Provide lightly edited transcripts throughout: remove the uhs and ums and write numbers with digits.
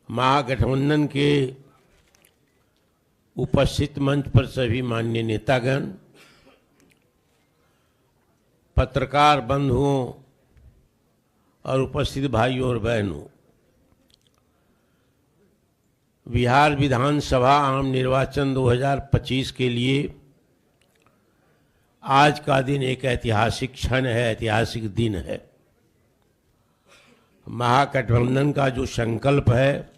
महागठबंधन के उपस्थित मंच पर सभी माननीय नेतागण, पत्रकार बंधुओं और उपस्थित भाइयों और बहनों, बिहार विधानसभा आम निर्वाचन 2025 के लिए आज का दिन एक ऐतिहासिक क्षण है, ऐतिहासिक दिन है। महागठबंधन का जो संकल्प है,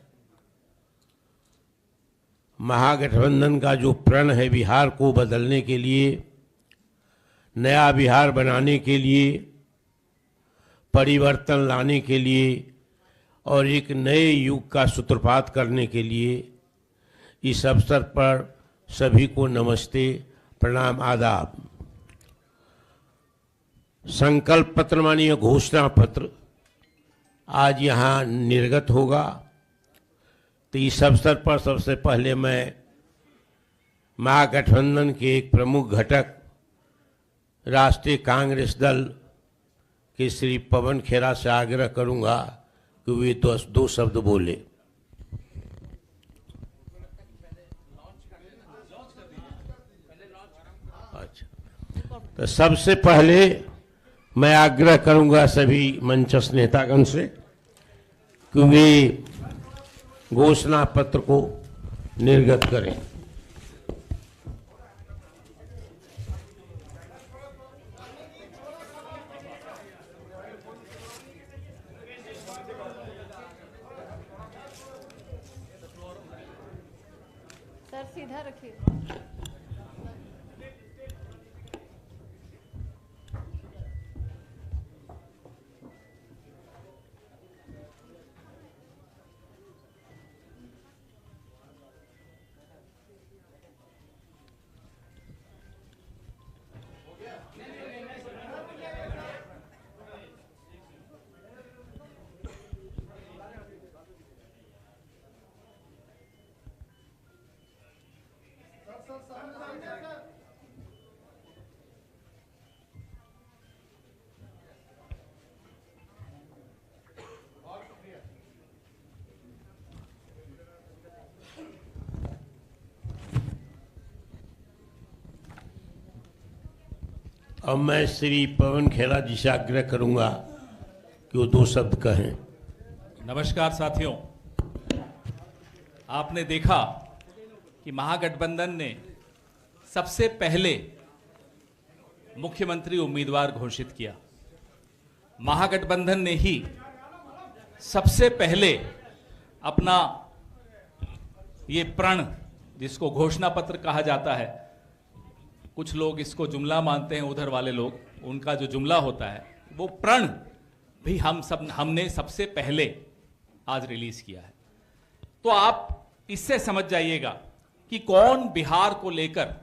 महागठबंधन का जो प्रण है, बिहार को बदलने के लिए, नया बिहार बनाने के लिए, परिवर्तन लाने के लिए और एक नए युग का सूत्रपात करने के लिए, इस अवसर पर सभी को नमस्ते, प्रणाम, आदाब। संकल्प पत्र मानिए घोषणा पत्र आज यहाँ निर्गत होगा। तो इस अवसर पर सबसे पहले मैं महागठबंधन के एक प्रमुख घटक राष्ट्रीय कांग्रेस दल के श्री पवन खेरा से आग्रह करूंगा कि वे दो शब्द बोले। अच्छा, तो सबसे पहले मैं आग्रह करूंगा सभी मंचस्थ नेतागण से कि वे घोषणा पत्र को निर्गत करें। सर सीधा रखिए। अब मैं श्री पवन खेरा जी से आग्रह करूंगा कि वो दो शब्द कहें। नमस्कार साथियों, आपने देखा कि महागठबंधन ने सबसे पहले मुख्यमंत्री उम्मीदवार घोषित किया। महागठबंधन ने ही सबसे पहले अपना ये प्रण, जिसको घोषणा पत्र कहा जाता है, कुछ लोग इसको जुमला मानते हैं, उधर वाले लोग, उनका जो जुमला होता है वो प्रण भी हमने सबसे पहले आज रिलीज किया है। तो आप इससे समझ जाइएगा कि कौन बिहार को लेकर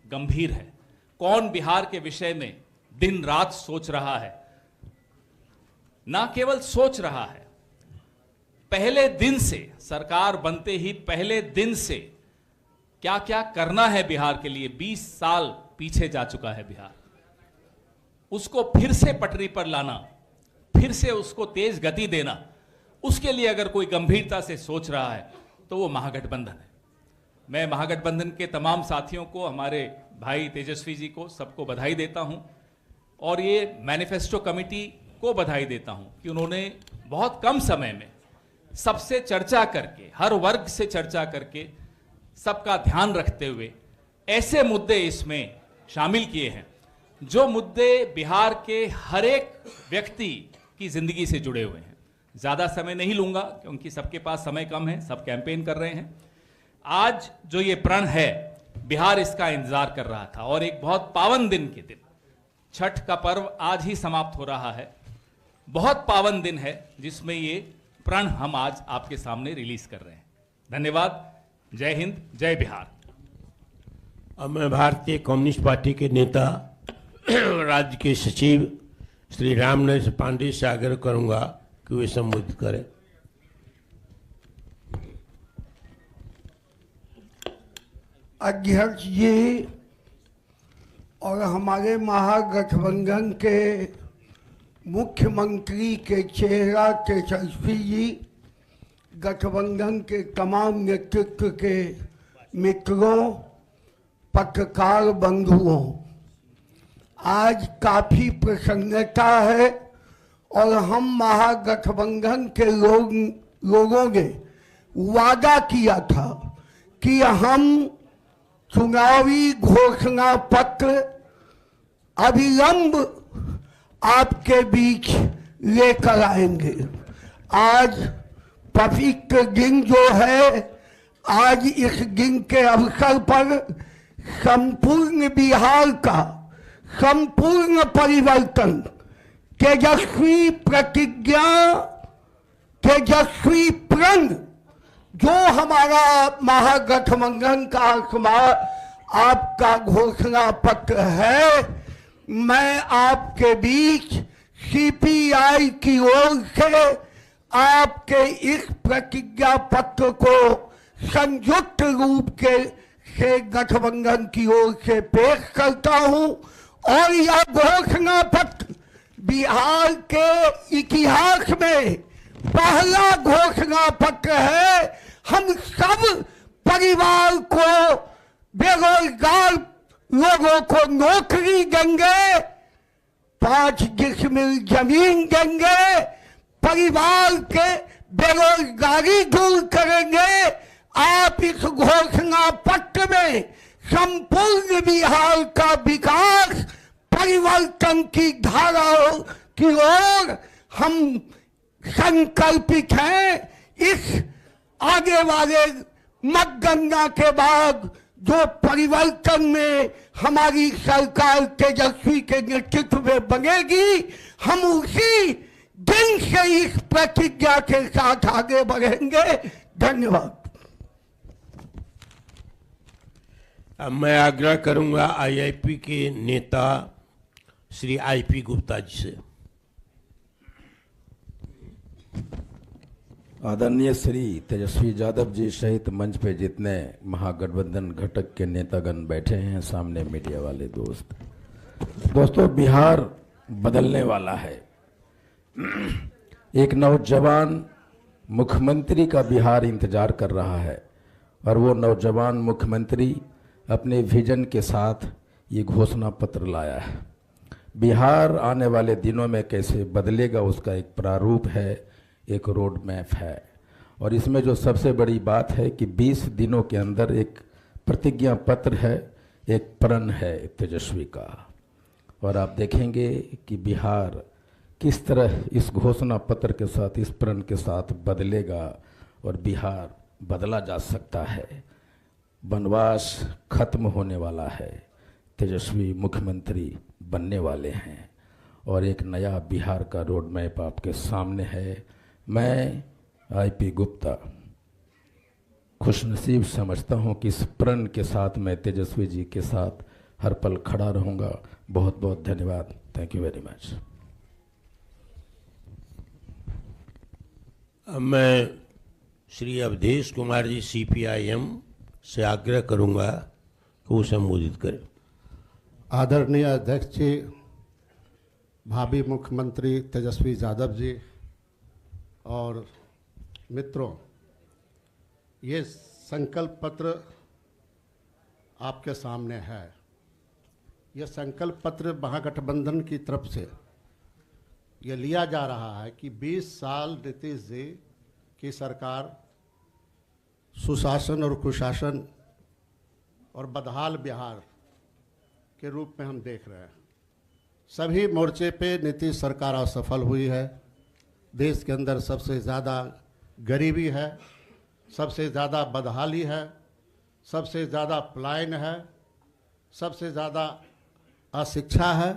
गंभीर है, कौन बिहार के विषय में दिन रात सोच रहा है। ना केवल सोच रहा है, पहले दिन से, सरकार बनते ही पहले दिन से क्या क्या करना है बिहार के लिए, 20 साल पीछे जा चुका है बिहार, उसको फिर से पटरी पर लाना, फिर से उसको तेज गति देना, उसके लिए अगर कोई गंभीरता से सोच रहा है तो वो महागठबंधन है। मैं महागठबंधन के तमाम साथियों को, हमारे भाई तेजस्वी जी को, सबको बधाई देता हूं और ये मैनिफेस्टो कमेटी को बधाई देता हूं कि उन्होंने बहुत कम समय में सबसे चर्चा करके, हर वर्ग से चर्चा करके, सबका ध्यान रखते हुए ऐसे मुद्दे इसमें शामिल किए हैं जो मुद्दे बिहार के हर एक व्यक्ति की जिंदगी से जुड़े हुए हैं। ज्यादा समय नहीं लूंगा क्योंकि सबके पास समय कम है, सब कैंपेन कर रहे हैं। आज जो ये प्रण है, बिहार इसका इंतजार कर रहा था और एक बहुत पावन दिन के दिन, छठ का पर्व आज ही समाप्त हो रहा है, बहुत पावन दिन है जिसमें ये प्रण हम आज आपके सामने रिलीज कर रहे हैं। धन्यवाद। जय हिंद, जय बिहार। अब मैं भारतीय कम्युनिस्ट पार्टी के नेता, राज्य के सचिव श्री रामनरेश पांडे से आग्रह करूंगा कि वे संबोधित करें। अध्यक्ष जी और हमारे महागठबंधन के मुख्यमंत्री के चेहरा तेजस्वी जी, गठबंधन के तमाम नेतृत्व के मित्रों, पत्रकार बंधुओं, आज काफी प्रसन्नता है और हम महागठबंधन के लोगों ने वादा किया था कि हम चुनावी घोषणा पत्र अविलंब आपके बीच लेकर आएंगे। आज पवित्र दिन जो है, आज इस दिन के अवसर पर संपूर्ण बिहार का संपूर्ण परिवर्तन, तेजस्वी प्रतिज्ञा, तेजस्वी प्रण जो हमारा महागठबंधन का आपका घोषणा पत्र है, मैं आपके बीच सीपीआई की ओर से आपके इस प्रतिज्ञा पत्र को संयुक्त रूप से गठबंधन की ओर से पेश करता हूं और यह घोषणा पत्र बिहार के इतिहास में पहला घोषणा पत्र है। हम सब परिवार को, बेरोजगार लोगों को नौकरी देंगे, 5 डिसमिल जमीन देंगे, परिवार के बेरोजगारी दूर करेंगे। आप इस घोषणा पत्र में संपूर्ण बिहार का विकास, परिवर्तन की धाराओं की ओर हम संकल्पित हैं। इस आगे वाले मतगणना के बाद जो परिवर्तन में हमारी सरकार तेजस्वी के नेतृत्व में बनेगी, हम उसी दिन से इस प्रतिज्ञा के साथ आगे बढ़ेंगे। धन्यवाद। अब मैं आग्रह करूंगा आईआईपी के नेता श्री आईपी गुप्ता जी से। आदरणीय श्री तेजस्वी यादव जी सहित मंच पे जितने महागठबंधन घटक के नेतागण बैठे हैं, सामने मीडिया वाले दोस्तों, बिहार बदलने वाला है। एक नौजवान मुख्यमंत्री का बिहार इंतजार कर रहा है और वो नौजवान मुख्यमंत्री अपने विजन के साथ ये घोषणा पत्र लाया है। बिहार आने वाले दिनों में कैसे बदलेगा उसका एक प्रारूप है, एक रोड मैप है। और इसमें जो सबसे बड़ी बात है कि 20 दिनों के अंदर एक प्रतिज्ञा पत्र है, एक प्रण है तेजस्वी का। और आप देखेंगे कि बिहार किस तरह इस घोषणा पत्र के साथ, इस प्रण के साथ बदलेगा और बिहार बदला जा सकता है। वनवास खत्म होने वाला है, तेजस्वी मुख्यमंत्री बनने वाले हैं और एक नया बिहार का रोड मैप आपके सामने है। मैं आईपी गुप्ता खुशनसीब समझता हूं कि इस प्रण के साथ मैं तेजस्वी जी के साथ हर पल खड़ा रहूंगा। बहुत बहुत धन्यवाद। Thank you very much. अब मैं श्री अवधेश कुमार जी सीपीआईएम से आग्रह करूंगा कि वो संबोधित करें। आदरणीय अध्यक्ष जी, भावी मुख्यमंत्री तेजस्वी यादव जी और मित्रों, ये संकल्प पत्र आपके सामने है। ये संकल्प पत्र महागठबंधन की तरफ से ये लिया जा रहा है कि 20 साल नीतीश जी की सरकार सुशासन और कुशासन और बदहाल बिहार के रूप में हम देख रहे हैं। सभी मोर्चे पे नीतीश सरकार असफल हुई है। देश के अंदर सबसे ज़्यादा गरीबी है, सबसे ज़्यादा बदहाली है, सबसे ज़्यादा पलायन है, सबसे ज़्यादा अशिक्षा है।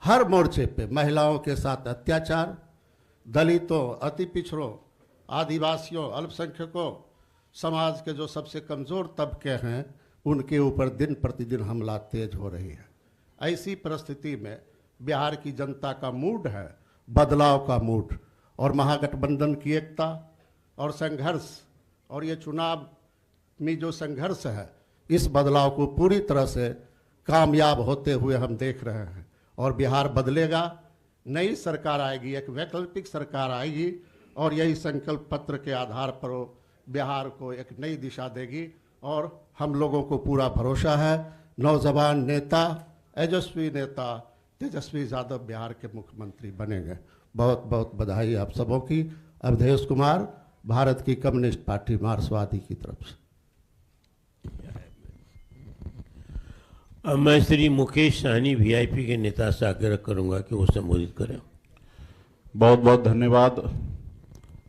हर मोर्चे पे महिलाओं के साथ अत्याचार, दलितों, अति पिछड़ों, आदिवासियों, अल्पसंख्यकों, समाज के जो सबसे कमज़ोर तबके हैं उनके ऊपर दिन प्रतिदिन हमला तेज हो रही है। ऐसी परिस्थिति में बिहार की जनता का मूड है बदलाव का मूड, और महागठबंधन की एकता और संघर्ष और ये चुनाव में जो संघर्ष है, इस बदलाव को पूरी तरह से कामयाब होते हुए हम देख रहे हैं। और बिहार बदलेगा, नई सरकार आएगी, एक वैकल्पिक सरकार आएगी और यही संकल्प पत्र के आधार पर वो बिहार को एक नई दिशा देगी। और हम लोगों को पूरा भरोसा है, नौजवान नेता, यशस्वी नेता तेजस्वी यादव बिहार के मुख्यमंत्री बनेंगे। बहुत बहुत बधाई आप सबों की। अवधेश कुमार, भारत की कम्युनिस्ट पार्टी मार्क्सवादी की तरफ से। अब मैं श्री मुकेश सहनी वीआईपी के नेता से आग्रह करूंगा कि वो संबोधित करें। बहुत बहुत धन्यवाद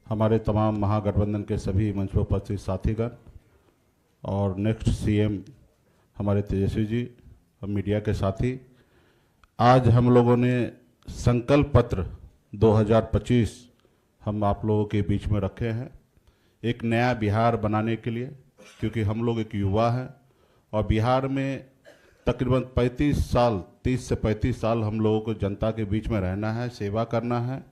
हमारे तमाम महागठबंधन के सभी मंच पर उपस्थित साथीगण और नेक्स्ट सीएम हमारे तेजस्वी जी और मीडिया के साथी। आज हम लोगों ने संकल्प पत्र 2025 हम आप लोगों के बीच में रखे हैं, एक नया बिहार बनाने के लिए, क्योंकि हम लोग एक युवा हैं और बिहार में तकरीबन 30 से 35 साल हम लोगों को जनता के बीच में रहना है, सेवा करना है।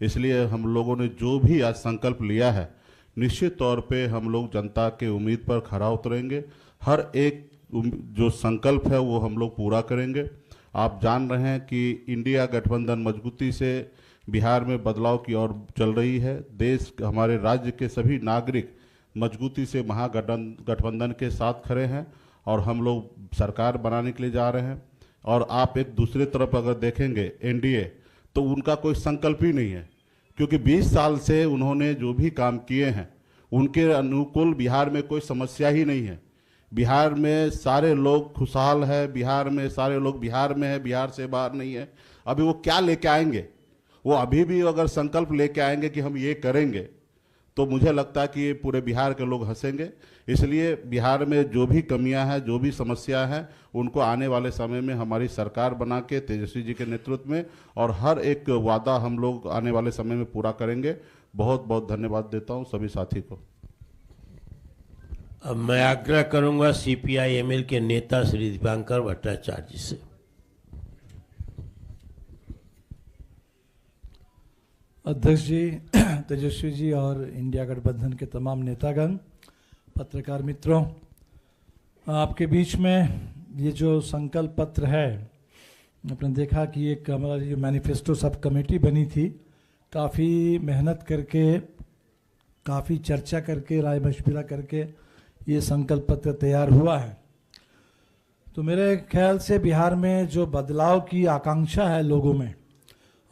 इसलिए हम लोगों ने जो भी आज संकल्प लिया है, निश्चित तौर पे हम लोग जनता के उम्मीद पर खरा उतरेंगे। हर एक जो संकल्प है वो हम लोग पूरा करेंगे। आप जान रहे हैं कि इंडिया गठबंधन मजबूती से बिहार में बदलाव की ओर चल रही है। देश, हमारे राज्य के सभी नागरिक मजबूती से महागठबंधन के साथ खड़े हैं और हम लोग सरकार बनाने के लिए जा रहे हैं। और आप एक दूसरे तरफ अगर देखेंगे एनडीए, तो उनका कोई संकल्प ही नहीं है, क्योंकि 20 साल से उन्होंने जो भी काम किए हैं उनके अनुकूल बिहार में कोई समस्या ही नहीं है। बिहार में सारे लोग खुशहाल है, बिहार में सारे लोग बिहार में है, बिहार से बाहर नहीं है। अभी वो क्या लेके आएंगे? वो अभी भी अगर संकल्प लेके आएंगे कि हम ये करेंगे, तो मुझे लगता है कि पूरे बिहार के लोग हंसेंगे। इसलिए बिहार में जो भी कमियां हैं, जो भी समस्या है, उनको आने वाले समय में हमारी सरकार बना के तेजस्वी जी के नेतृत्व में और हर एक वादा हम लोग आने वाले समय में पूरा करेंगे। बहुत बहुत धन्यवाद देता हूं सभी साथी को। अब मैं आग्रह करूंगा सीपीआई-एमएल के नेता श्री दीपांकर भट्टाचार्य जी से। अध्यक्ष जी, तेजस्वी जी और इंडिया गठबंधन के तमाम नेतागण, पत्रकार मित्रों, आपके बीच में ये जो संकल्प पत्र है, आपने देखा कि एक हमारी जो मैनिफेस्टो सब कमेटी बनी थी, काफ़ी मेहनत करके, काफ़ी चर्चा करके, राय मशविरा करके ये संकल्प पत्र तैयार हुआ है। तो मेरे ख्याल से बिहार में जो बदलाव की आकांक्षा है लोगों में,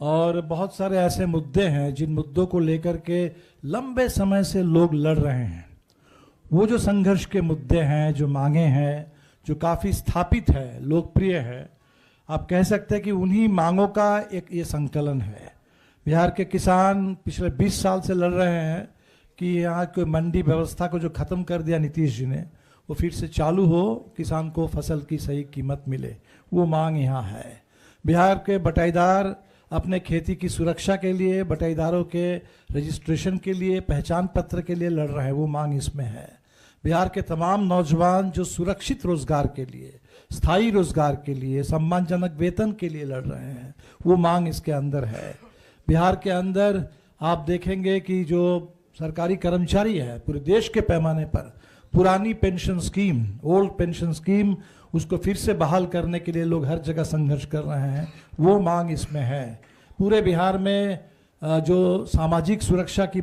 और बहुत सारे ऐसे मुद्दे हैं जिन मुद्दों को लेकर के लंबे समय से लोग लड़ रहे हैं, वो जो संघर्ष के मुद्दे हैं, जो मांगे हैं, जो काफ़ी स्थापित है, लोकप्रिय है, आप कह सकते हैं कि उन्हीं मांगों का एक ये संकलन है। बिहार के किसान पिछले 20 साल से लड़ रहे हैं कि यहाँ कोई मंडी व्यवस्था को जो ख़त्म कर दिया नीतीश जी ने, वो फिर से चालू हो, किसान को फसल की सही कीमत मिले, वो मांग यहाँ है। बिहार के बटाईदार अपने खेती की सुरक्षा के लिए, बटाईदारों के रजिस्ट्रेशन के लिए, पहचान पत्र के लिए लड़ रहे हैं, वो मांग इसमें है। बिहार के तमाम नौजवान जो सुरक्षित रोजगार के लिए, स्थायी रोजगार के लिए, सम्मानजनक वेतन के लिए लड़ रहे हैं, वो मांग इसके अंदर है। बिहार के अंदर आप देखेंगे कि जो सरकारी कर्मचारी है पूरे देश के पैमाने पर, पुरानी pension scheme, old pension scheme, उसको फिर से बहाल करने के लिए लोग हर जगह संघर्ष कर रहे हैं, वो मांग इसमें है। पूरे बिहार में जो सामाजिक सुरक्षा की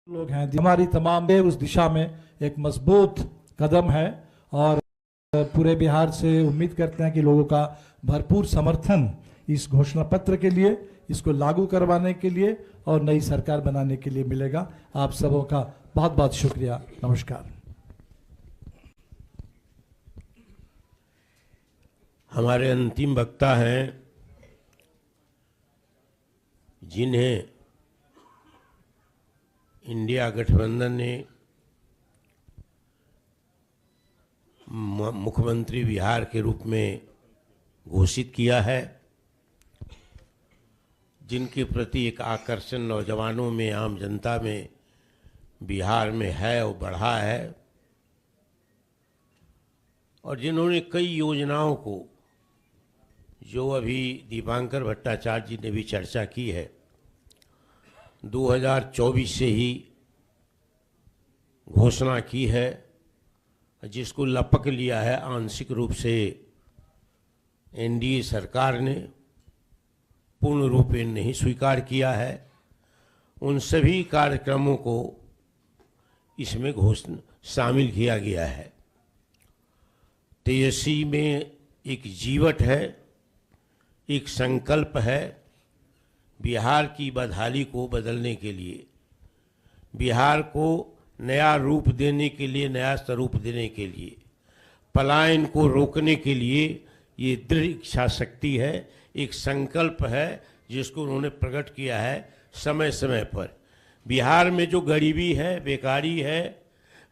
लोग हैं, हमारी तमाम उस दिशा में एक मजबूत कदम है और पूरे बिहार से उम्मीद करते हैं कि लोगों का भरपूर समर्थन इस घोषणा पत्र के लिए, इसको लागू करवाने के लिए और नई सरकार बनाने के लिए मिलेगा। आप सबों का बहुत बहुत शुक्रिया। नमस्कार। हमारे अंतिम वक्ता हैं जिन्हें इंडिया गठबंधन ने मुख्यमंत्री बिहार के रूप में घोषित किया है, जिनके प्रति एक आकर्षण नौजवानों में, आम जनता में बिहार में है और बढ़ा है, और जिन्होंने कई योजनाओं को, जो अभी दीपांकर भट्टाचार्य जी ने भी चर्चा की है, 2024 से ही घोषणा की है, जिसको लपक लिया है आंशिक रूप से एनडीए सरकार ने, पूर्ण रूप में नहीं स्वीकार किया है। उन सभी कार्यक्रमों को इसमें घोषणा शामिल किया गया है। तेजस्वी में एक जीवट है, एक संकल्प है बिहार की बदहाली को बदलने के लिए, बिहार को नया रूप देने के लिए, नया स्वरूप देने के लिए, पलायन को रोकने के लिए ये दृढ़ इच्छा शक्ति है, एक संकल्प है जिसको उन्होंने प्रकट किया है समय समय पर। बिहार में जो गरीबी है, बेकारी है,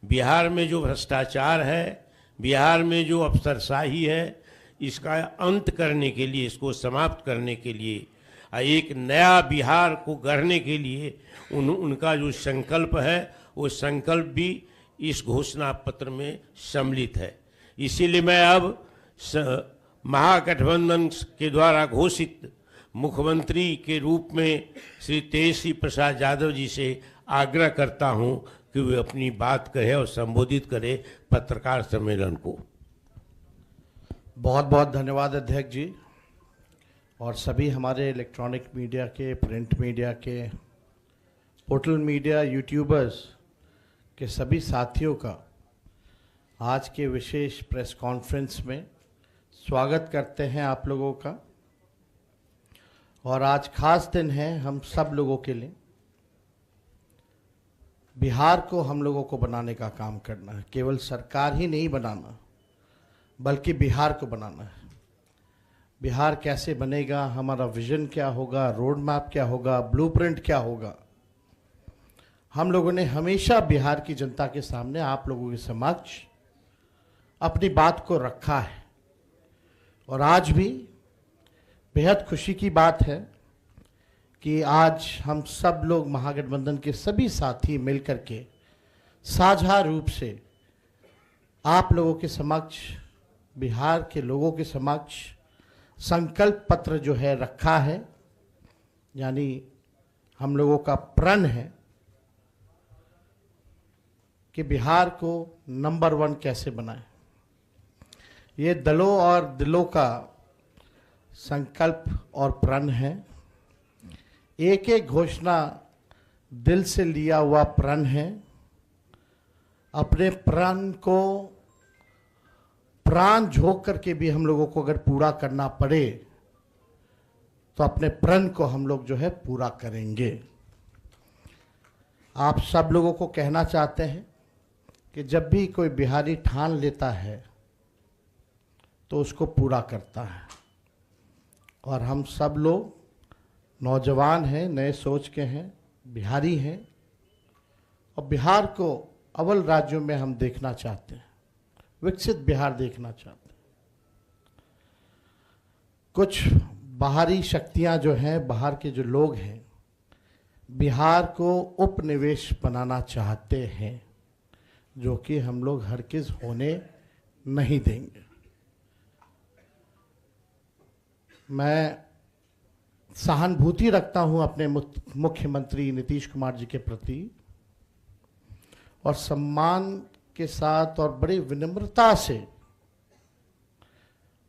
बिहार में जो भ्रष्टाचार है, बिहार में जो अफसरशाही है, इसका अंत करने के लिए, इसको समाप्त करने के लिए, एक नया बिहार को गढ़ने के लिए उनका जो संकल्प है, वो संकल्प भी इस घोषणा पत्र में सम्मिलित है। इसीलिए मैं अब महागठबंधन के द्वारा घोषित मुख्यमंत्री के रूप में श्री तेजस्वी प्रसाद यादव जी से आग्रह करता हूं कि वे अपनी बात कहे और संबोधित करे पत्रकार सम्मेलन को। बहुत बहुत धन्यवाद अध्यक्ष जी, और सभी हमारे इलेक्ट्रॉनिक मीडिया के, प्रिंट मीडिया के, पोर्टल मीडिया, यूट्यूबर्स के सभी साथियों का आज के विशेष प्रेस कॉन्फ्रेंस में स्वागत करते हैं आप लोगों का। और आज खास दिन है हम सब लोगों के लिए। बिहार को हम लोगों को बनाने का काम करना है, केवल सरकार ही नहीं बनाना, बल्कि बिहार को बनाना है। बिहार कैसे बनेगा, हमारा विजन क्या होगा, रोड मैप क्या होगा, ब्लूप्रिंट क्या होगा, हम लोगों ने हमेशा बिहार की जनता के सामने, आप लोगों के समक्ष अपनी बात को रखा है। और आज भी बेहद खुशी की बात है कि आज हम सब लोग महागठबंधन के सभी साथी मिलकर के साझा रूप से आप लोगों के समक्ष, बिहार के लोगों के समक्ष संकल्प पत्र जो है रखा है, यानी हम लोगों का प्रण है कि बिहार को नंबर 1 कैसे बनाए। ये दलों और दिलों का संकल्प और प्रण है। एक एक घोषणा दिल से लिया हुआ प्रण है। अपने प्रण को प्राण झोंक करके भी हम लोगों को अगर पूरा करना पड़े तो अपने प्रण को हम लोग जो है पूरा करेंगे। आप सब लोगों को कहना चाहते हैं कि जब भी कोई बिहारी ठान लेता है तो उसको पूरा करता है। और हम सब लोग नौजवान हैं, नए सोच के हैं, बिहारी हैं, और बिहार को अव्वल राज्यों में हम देखना चाहते हैं, विकसित बिहार देखना चाहते हैं। कुछ बाहरी शक्तियां जो हैं, बाहर के जो लोग हैं, बिहार को उपनिवेश बनाना चाहते हैं, जो कि हम लोग हरगिज़ होने नहीं देंगे। मैं सहानुभूति रखता हूं अपने मुख्यमंत्री नीतीश कुमार जी के प्रति, और सम्मान के साथ और बड़ी विनम्रता से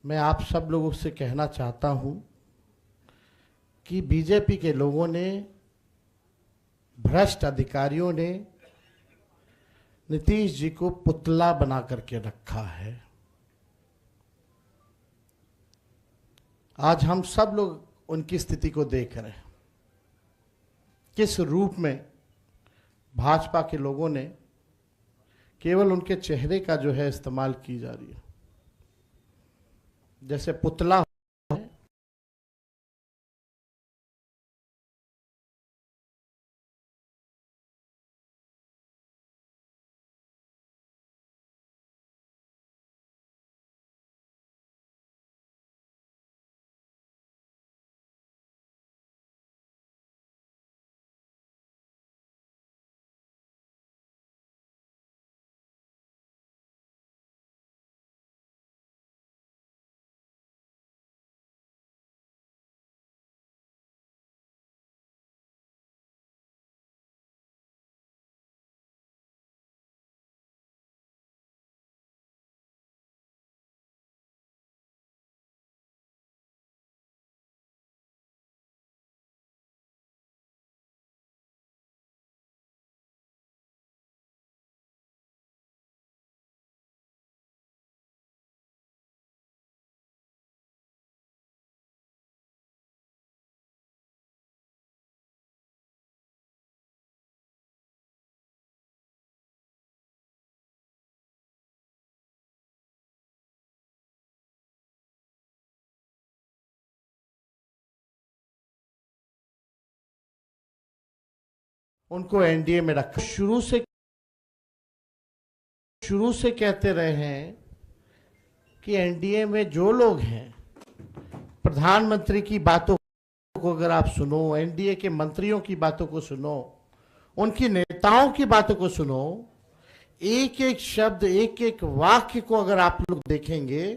मैं आप सब लोगों से कहना चाहता हूं कि बीजेपी के लोगों ने, भ्रष्ट अधिकारियों ने नीतीश जी को पुतला बना करके रखा है। आज हम सब लोग उनकी स्थिति को देख रहे हैं, किस रूप में भाजपा के लोगों ने केवल उनके चेहरे का जो है इस्तेमाल की जा रही है, जैसे पुतला है। उनको एनडीए में रखा। शुरू से कहते रहे हैं कि एनडीए में जो लोग हैं, प्रधानमंत्री की बातों को अगर आप सुनो, एनडीए के मंत्रियों की बातों को सुनो, उनकी नेताओं की बातों को सुनो, एक एक शब्द, एक एक वाक्य को अगर आप लोग देखेंगे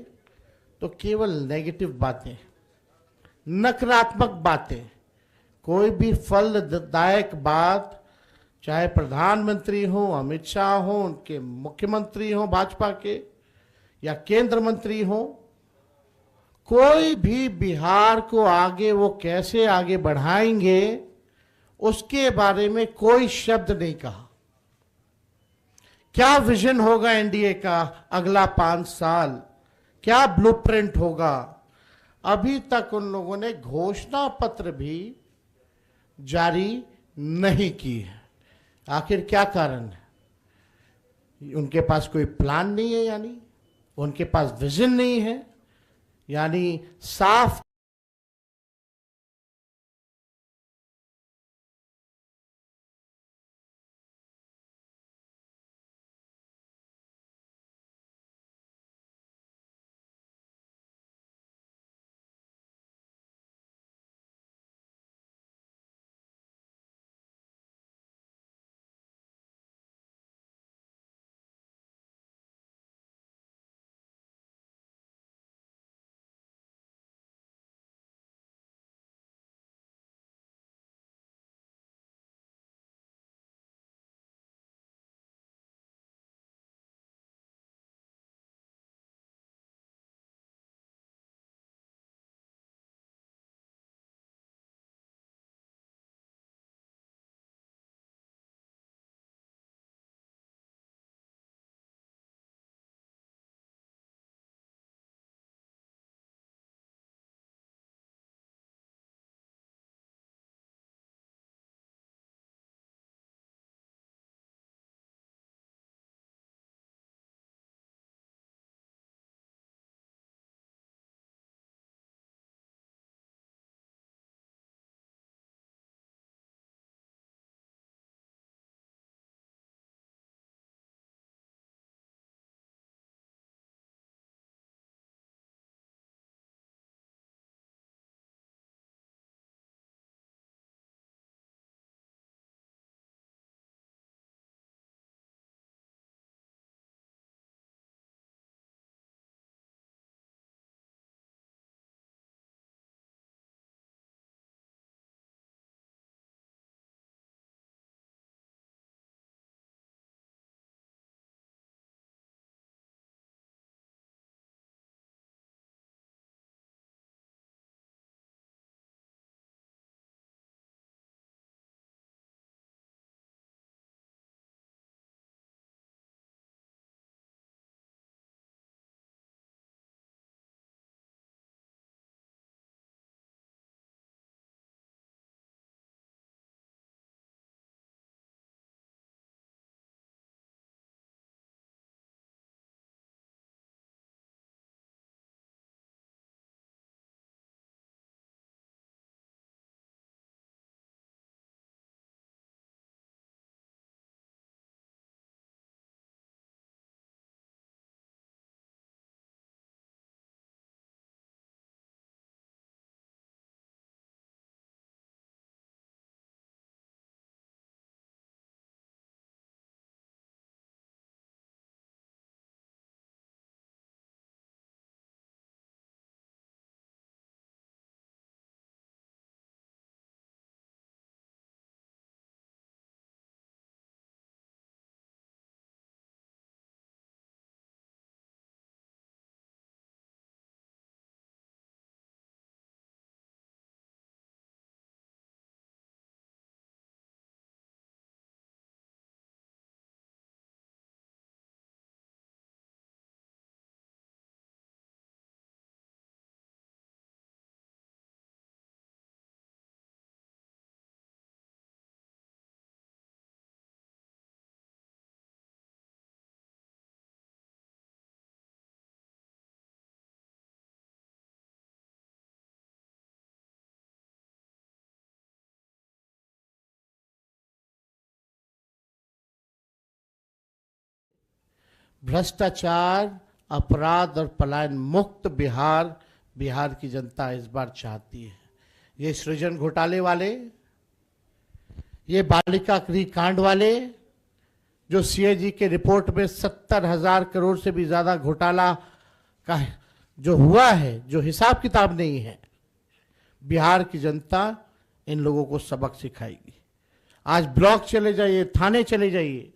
तो केवल नेगेटिव बातें, नकारात्मक बातें, कोई भी फलदायक बात, चाहे प्रधानमंत्री हो, अमित शाह हो, उनके मुख्यमंत्री हो भाजपा के, या केंद्र मंत्री हो, कोई भी बिहार को आगे वो कैसे आगे बढ़ाएंगे उसके बारे में कोई शब्द नहीं कहा। क्या विजन होगा एनडीए का अगला 5 साल, क्या ब्लूप्रिंट होगा, अभी तक उन लोगों ने घोषणा पत्र भी जारी नहीं की है। आखिर क्या कारण है? उनके पास कोई प्लान नहीं है, यानी उनके पास विजन नहीं है, यानी साफ भ्रष्टाचार, अपराध और पलायन मुक्त बिहार की जनता इस बार चाहती है। ये सृजन घोटाले वाले, ये बालिका गृह कांड वाले, जो सीएजी के रिपोर्ट में 70,000 करोड़ से भी ज्यादा घोटाला का जो हुआ है, जो हिसाब किताब नहीं है, बिहार की जनता इन लोगों को सबक सिखाएगी। आज ब्लॉक चले जाइए, थाने चले जाइए,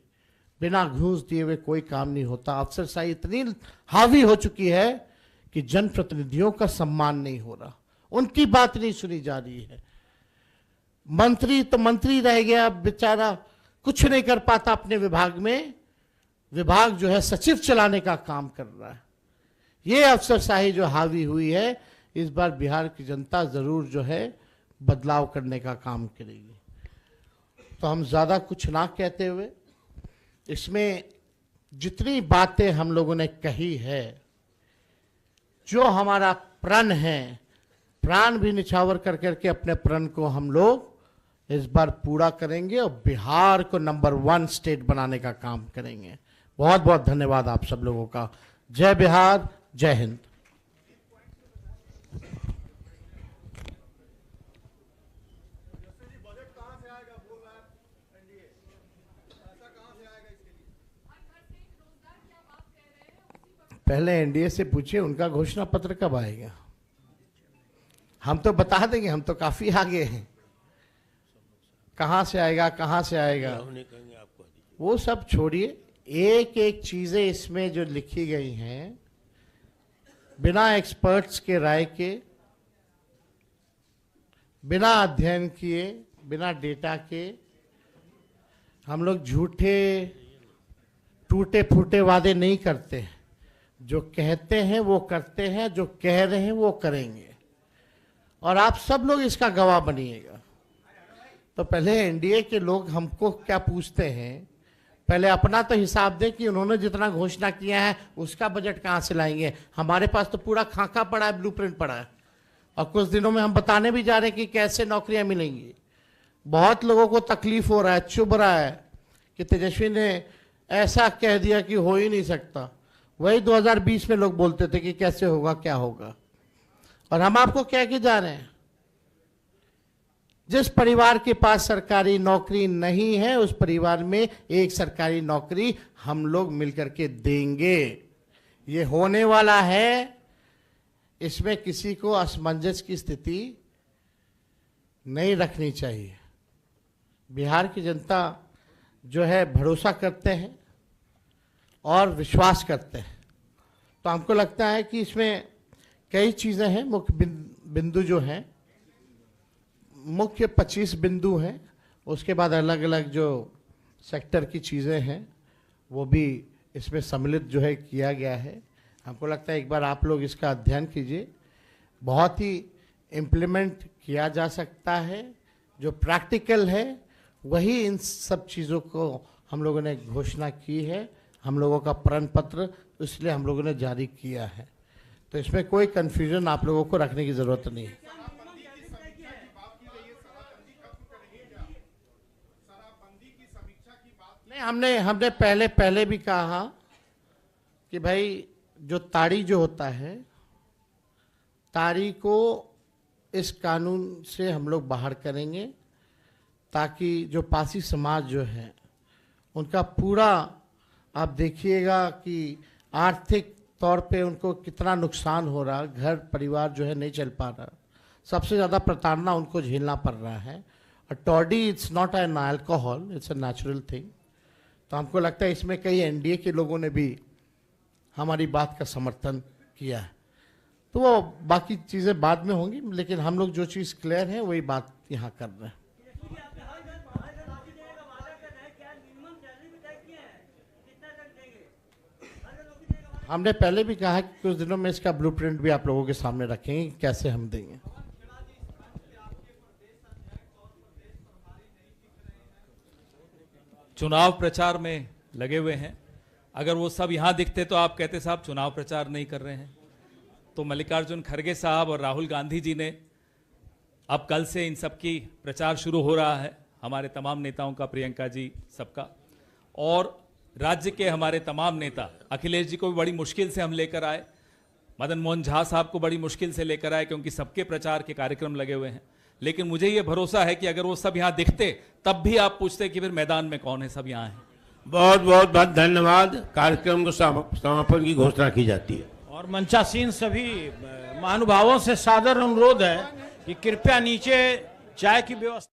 बिना घूस दिए हुए कोई काम नहीं होता। अफसरशाही इतनी हावी हो चुकी है कि जनप्रतिनिधियों का सम्मान नहीं हो रहा, उनकी बात नहीं सुनी जा रही है। मंत्री तो मंत्री रह गया, बेचारा कुछ नहीं कर पाता अपने विभाग में, विभाग जो है सचिव चलाने का काम कर रहा है। ये अफसरशाही जो हावी हुई है, इस बार बिहार की जनता जरूर जो है बदलाव करने का काम करेगी। तो हम ज्यादा कुछ ना कहते हुए, इसमें जितनी बातें हम लोगों ने कही है, जो हमारा प्रण है, प्राण भी निछावर कर करके अपने प्रण को हम लोग इस बार पूरा करेंगे और बिहार को नंबर 1 स्टेट बनाने का काम करेंगे। बहुत बहुत धन्यवाद आप सब लोगों का। जय बिहार, जय हिंद। पहले एनडीए से पूछिए उनका घोषणा पत्र कब आएगा। हम तो बता देंगे, हम तो काफी आगे हैं। कहां से आएगा, कहां से आएगा, वो सब छोड़िए। एक एक चीजें इसमें जो लिखी गई हैं, बिना एक्सपर्ट्स के राय के, बिना अध्ययन किए, बिना डेटा के, हम लोग झूठे टूटे फूटे वादे नहीं करते हैं। जो कहते हैं वो करते हैं, जो कह रहे हैं वो करेंगे, और आप सब लोग इसका गवाह बनिएगा। तो पहले एनडीए के लोग हमको क्या पूछते हैं, पहले अपना तो हिसाब दें कि उन्होंने जितना घोषणा किया है उसका बजट कहाँ से लाएंगे। हमारे पास तो पूरा खाका पड़ा है, ब्लूप्रिंट पड़ा है, और कुछ दिनों में हम बताने भी जा रहे हैं कि कैसे नौकरियां मिलेंगी। बहुत लोगों को तकलीफ हो रहा है, चुभ रहा है कि तेजस्वी ने ऐसा कह दिया कि हो ही नहीं सकता। वही 2020 में लोग बोलते थे कि कैसे होगा, क्या होगा, और हम आपको कह के जा रहे हैं, जिस परिवार के पास सरकारी नौकरी नहीं है उस परिवार में एक सरकारी नौकरी हम लोग मिलकर के देंगे। ये होने वाला है, इसमें किसी को असमंजस की स्थिति नहीं रखनी चाहिए। बिहार की जनता जो है भरोसा करते हैं और विश्वास करते हैं। तो हमको लगता है कि इसमें कई चीज़ें हैं, मुख्य बिंदु जो हैं, मुख्य 25 बिंदु हैं, उसके बाद अलग अलग जो सेक्टर की चीज़ें हैं वो भी इसमें सम्मिलित जो है किया गया है। हमको लगता है एक बार आप लोग इसका अध्ययन कीजिए, बहुत ही इम्प्लीमेंट किया जा सकता है। जो प्रैक्टिकल है वही इन सब चीज़ों को हम लोगों ने घोषणा की है, हम लोगों का प्रण पत्र इसलिए हम लोगों ने जारी किया है। तो इसमें कोई कन्फ्यूजन आप लोगों को रखने की ज़रूरत नहीं है। नहीं, हमने पहले भी कहा कि भाई जो ताड़ी जो होता है, ताड़ी को इस कानून से हम लोग बाहर करेंगे, ताकि जो पासी समाज जो है उनका पूरा, आप देखिएगा कि आर्थिक तौर पे उनको कितना नुकसान हो रहा, घर परिवार जो है नहीं चल पा रहा, सबसे ज़्यादा प्रताड़ना उनको झेलना पड़ रहा है। और toddy it's not an alcohol, it's a natural thing. तो हमको लगता है इसमें कई एनडीए के लोगों ने भी हमारी बात का समर्थन किया है। तो वो बाकी चीज़ें बाद में होंगी, लेकिन हम लोग जो चीज़ क्लियर है वही बात यहाँ कर रहे हैं। हमने पहले भी कहा कि कुछ दिनों में इसका ब्लूप्रिंट भी आप लोगों के सामने रखेंगे कि कैसे हम देंगे। चुनाव प्रचार में लगे हुए हैं। अगर वो सब यहाँ दिखते तो आप कहते साहब चुनाव प्रचार नहीं कर रहे हैं। तो मल्लिकार्जुन खड़गे साहब और राहुल गांधी जी ने, अब कल से इन सब की प्रचार शुरू हो रहा है, हमारे तमाम नेताओं का, प्रियंका जी सबका, और राज्य के हमारे तमाम नेता, अखिलेश जी को भी बड़ी मुश्किल से हम लेकर आए, मदन मोहन झा साहब को बड़ी मुश्किल से लेकर आए, क्योंकि सबके प्रचार के कार्यक्रम लगे हुए हैं। लेकिन मुझे ये भरोसा है कि अगर वो सब यहाँ दिखते तब भी आप पूछते कि फिर मैदान में कौन है, सब यहाँ है। बहुत बहुत बहुत धन्यवाद। कार्यक्रम को समापन की घोषणा की जाती है। और मंचासीन सभी महानुभावों से सादर अनुरोध है कि कृपया नीचे चाय की व्यवस्था